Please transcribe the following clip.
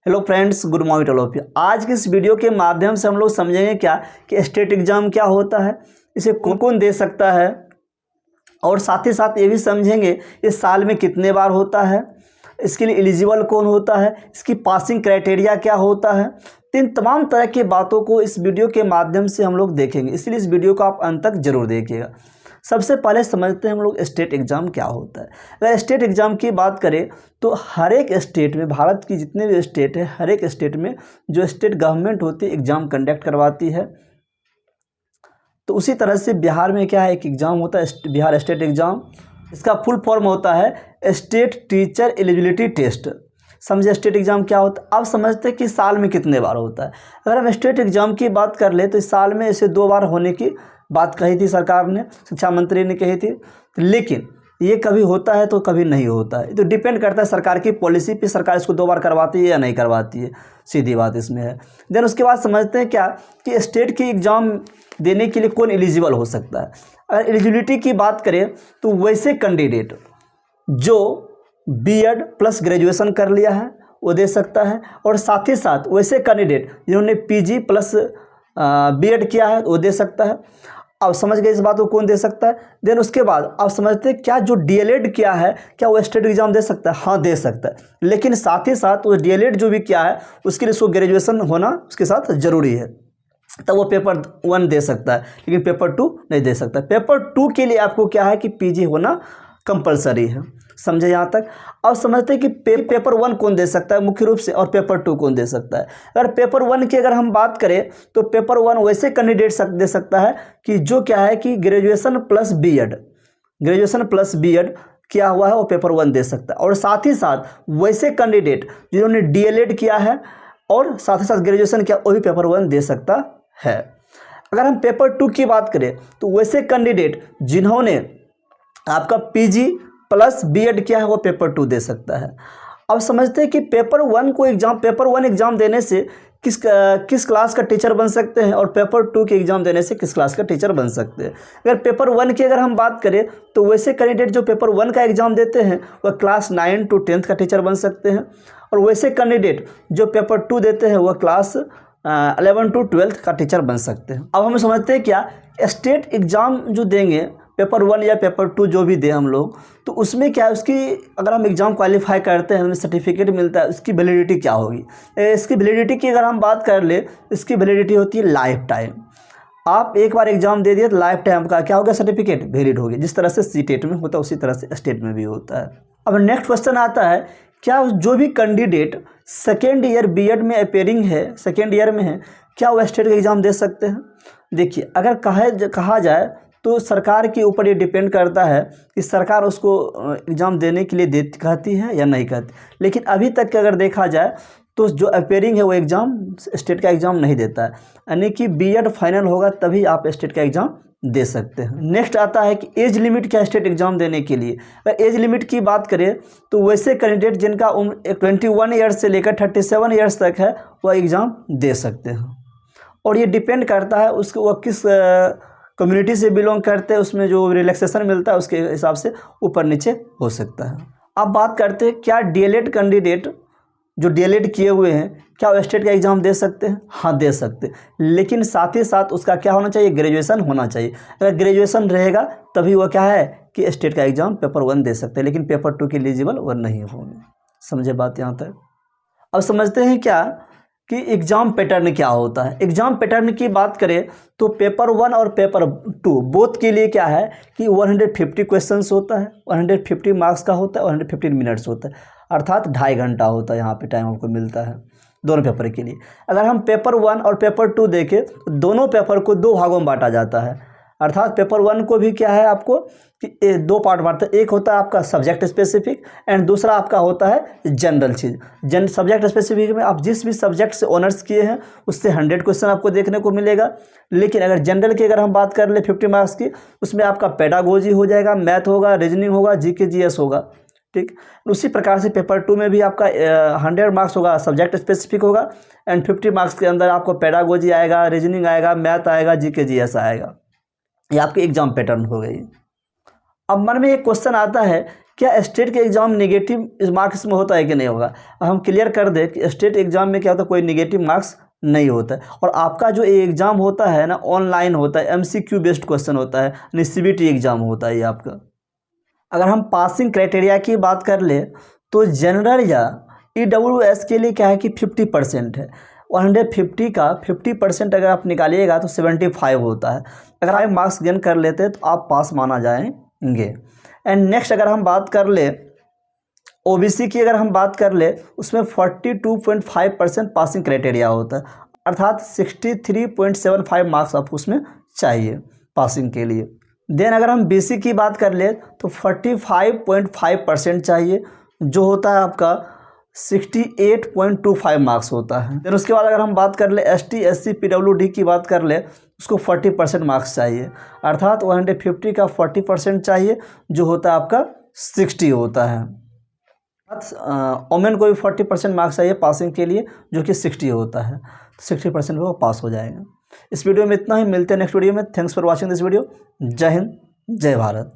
Hello friends, good morning to all of you. आज के इस वीडियो के माध्यम से हम लोग समझेंगे क्या कि स्टेट एग्जाम क्या होता है, इसे कौन कौन दे सकता है, और साथ ही साथ ये भी समझेंगे इस साल में कितने बार होता है, इसके लिए एलिजिबल कौन होता है, इसकी पासिंग क्राइटेरिया क्या होता है। तो इन तमाम तरह की बातों को इस वीडियो के माध्यम से हम लोग देखेंगे, इसलिए इस वीडियो को आप अंत तक जरूर देखिएगा। सबसे पहले समझते हैं हम लोग स्टेट एग्ज़ाम क्या होता है। अगर स्टेट एग्ज़ाम की बात करें तो हर एक स्टेट में, भारत की जितने भी स्टेट है, हर एक स्टेट में जो स्टेट गवर्नमेंट होती है एग्ज़ाम कंडक्ट करवाती है। तो उसी तरह से बिहार में क्या है, एक एग्ज़ाम होता है बिहार स्टेट एग्ज़ाम। इसका फुल फॉर्म होता है स्टेट टीचर एलिजिबिलिटी टेस्ट। समझे स्टेट एग्ज़ाम क्या होता है। अब समझते हैं कि साल में कितने बार होता है। अगर हम स्टेट एग्ज़ाम की बात कर ले तो इस साल में इसे 2 बार होने की बात कही थी सरकार ने, शिक्षा मंत्री ने कही थी, लेकिन ये कभी होता है तो कभी नहीं होता है। तो डिपेंड करता है सरकार की पॉलिसी पे, सरकार इसको 2 बार करवाती है या नहीं करवाती है, सीधी बात इसमें है। देन उसके बाद समझते हैं क्या कि स्टेट की एग्ज़ाम देने के लिए कौन एलिजिबल हो सकता है। अगर एलिजिबिलिटी की बात करें तो वैसे कैंडिडेट जो बीएड प्लस ग्रेजुएशन कर लिया है वो दे सकता है, और साथ ही साथ वैसे कैंडिडेट जिन्होंने पीजी प्लस बीएड किया है वो दे सकता है। अब समझ गए इस बात को कौन दे सकता है। देन उसके बाद आप समझते हैं क्या जो डीएलएड किया है क्या वो स्टेट एग्जाम दे सकता है। हाँ, दे सकता है, लेकिन साथ ही साथ वो डीएलएड जो भी किया है उसके लिए उसको ग्रेजुएशन होना उसके साथ ज़रूरी है, तब वो पेपर 1 दे सकता है, लेकिन पेपर 2 नहीं दे सकता। पेपर 2 के लिए आपको क्या है कि पीजी होना कंपलसरी है। समझे यहाँ तक। अब समझते हैं कि पेपर 1 कौन दे सकता है मुख्य रूप से, और पेपर 2 कौन दे सकता है। अगर पेपर 1 की अगर हम बात करें तो पेपर 1 वैसे कैंडिडेट दे सकता है कि जो क्या है कि ग्रेजुएशन प्लस बीएड किया हुआ है वो पेपर 1 दे सकता है, और साथ ही साथ वैसे कैंडिडेट जिन्होंने डीएलएड किया है और साथ ही साथ ग्रेजुएशन किया वो भी पेपर 1 दे सकता है। अगर हम पेपर 2 की बात करें तो वैसे कैंडिडेट जिन्होंने आपका पीजी प्लस बीएड किया है वो पेपर 2 दे सकता है। अब समझते हैं कि पेपर 1 एग्ज़ाम देने से किस क्लास का टीचर बन सकते हैं, और पेपर 2 के एग्ज़ाम देने से किस क्लास का टीचर बन सकते हैं। अगर पेपर 1 की अगर हम बात करें तो वैसे कैंडिडेट जो पेपर 1 का एग्ज़ाम देते हैं वह क्लास 9 to 10 का टीचर बन सकते हैं, और वैसे कैंडिडेट जो पेपर 2 देते हैं वह क्लास 11 to 12 का टीचर बन सकते हैं। अब हम समझते हैं क्या स्टेट एग्ज़ाम जो देंगे पेपर 1 या पेपर 2 जो भी दें हम लोग, तो उसमें क्या है उसकी अगर हम एग्ज़ाम क्वालिफाई करते हैं हमें सर्टिफिकेट मिलता है, उसकी वैलिडिटी क्या होगी। इसकी वैलिडिटी की अगर हम बात कर ले, इसकी वैलिडिटी होती है लाइफ टाइम। आप एक बार एग्ज़ाम दे दिए तो लाइफ टाइम का क्या होगा, सर्टिफिकेट वैलिड होगी। जिस तरह से सीटेट में होता है उसी तरह से स्टेट में भी होता है। अब नेक्स्ट क्वेश्चन आता है, क्या जो भी कैंडिडेट सेकेंड ईयर बीएड में अपेयरिंग है, सेकेंड ईयर में है, क्या वो स्टेट का एग्ज़ाम दे सकते हैं। देखिए, अगर कहा जाए तो सरकार के ऊपर ये डिपेंड करता है कि सरकार उसको एग्ज़ाम देने के लिए कहती है या नहीं कहती। लेकिन अभी तक के अगर देखा जाए तो जो अपेयरिंग है वो एग्ज़ाम स्टेट का एग्ज़ाम नहीं देता है, यानी कि बीएड फाइनल होगा तभी आप स्टेट का एग्ज़ाम दे सकते हैं। नेक्स्ट आता है कि एज लिमिट क्या स्टेट एग्ज़ाम देने के लिए। अगर एज लिमिट की बात करें तो वैसे कैंडिडेट जिनका उम्र 21 ईयर्स से लेकर 37 ईयर्स तक है वह एग्ज़ाम दे सकते हैं, और ये डिपेंड करता है उसको वह किस कम्युनिटी से बिलोंग करते हैं, उसमें जो रिलैक्सेशन मिलता है उसके हिसाब से ऊपर नीचे हो सकता है। अब बात करते हैं क्या डीएलएड कैंडिडेट जो डीएलएड किए हुए हैं क्या वो स्टेट का एग्ज़ाम दे सकते हैं। हाँ, दे सकते हैं, लेकिन साथ ही साथ उसका क्या होना चाहिए, ग्रेजुएशन होना चाहिए। अगर ग्रेजुएशन रहेगा तभी वो क्या है कि स्टेट का एग्ज़ाम पेपर 1 दे सकते हैं, लेकिन पेपर 2 के एलिजिबल वो नहीं होंगे। समझे बात यहाँ तक। अब समझते हैं क्या कि एग्ज़ाम पैटर्न क्या होता है। एग्ज़ाम पैटर्न की बात करें तो पेपर 1 और पेपर 2 बोथ के लिए क्या है कि 150 क्वेश्चंस होता है, 150 मार्क्स का होता है, 115 मिनट्स होता है, अर्थात 2.5 घंटा होता है यहाँ पे टाइम आपको मिलता है दोनों पेपर के लिए। अगर हम पेपर 1 और पेपर 2 देखें तो दोनों पेपर को 2 भागों में बांटा जाता है, अर्थात पेपर 1 को भी क्या है आपको कि 2 पार्ट बांटते हैं। एक होता है आपका सब्जेक्ट स्पेसिफिक एंड दूसरा आपका होता है जनरल चीज़। सब्जेक्ट स्पेसिफिक में आप जिस भी सब्जेक्ट से ऑनर्स किए हैं उससे 100 क्वेश्चन आपको देखने को मिलेगा, लेकिन अगर जनरल की अगर हम बात कर ले 50 मार्क्स की, उसमें आपका पेडागोजी हो जाएगा, मैथ होगा, रीजनिंग होगा, जीके जीएस होगा। ठीक, उसी प्रकार से पेपर 2 में भी आपका 100 मार्क्स होगा, सब्जेक्ट स्पेसिफिक होगा, एंड 50 मार्क्स के अंदर आपको पेडागोजी आएगा, रीजनिंग आएगा, मैथ आएगा, जीके जीएस आएगा। ये आपकी एग्ज़ाम पैटर्न हो गई। अब मन में एक क्वेश्चन आता है क्या स्टेट के एग्ज़ाम नेगेटिव मार्क्स में होता है कि नहीं होगा? हम क्लियर कर दें कि स्टेट एग्ज़ाम में क्या होता है, कोई नेगेटिव मार्क्स नहीं होता है। और आपका जो एग्ज़ाम होता है ना, ऑनलाइन होता है, MCQ बेस्ड क्वेश्चन होता है, यानी CBT एग्ज़ाम होता है ये आपका। अगर हम पासिंग क्राइटेरिया की बात कर ले तो जनरल या EWS के लिए क्या है कि 50% है। 150 का 50% अगर आप निकालिएगा तो 75 होता है। अगर आप मार्क्स गेन कर लेते हैं तो आप पास माना जाएंगे। एंड नेक्स्ट अगर हम बात कर ले OBC की, अगर हम बात कर ले उसमें 42.5% पासिंग क्राइटेरिया होता है, अर्थात 63.75 मार्क्स आपको उसमें चाहिए पासिंग के लिए। देन अगर हम BC की बात कर ले तो 45.5% चाहिए, जो होता है आपका 68.25 मार्क्स होता है। देन उसके बाद अगर हम बात कर ले ST SC PWD की बात कर ले, उसको 40% मार्क्स चाहिए, अर्थात 150 का 40% चाहिए, जो होता है आपका 60 होता है। वोमेन को भी 40% मार्क्स चाहिए पासिंग के लिए, जो कि 60 होता है। 60% वो पास हो जाएगा। इस वीडियो में इतना ही, मिलते हैं नेक्स्ट वीडियो में। Thanks for watching this video. जय हिंद, जय भारत।